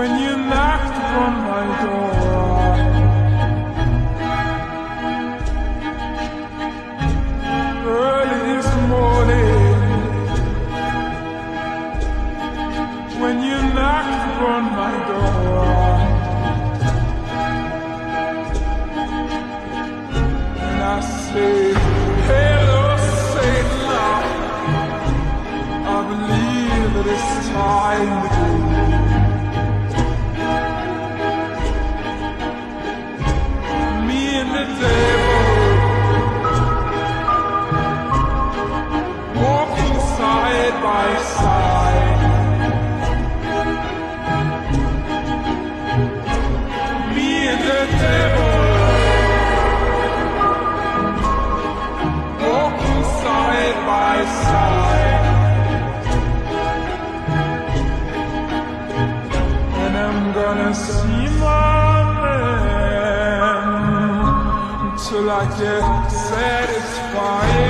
when you knocked upon my door. Early this morning, when you knocked upon my door, and I said, hello, Satan, I believe that it's time to go. Me and the devil walking side by side. Me and the devil walking side by side. And I'm gonna see my man till I get satisfied.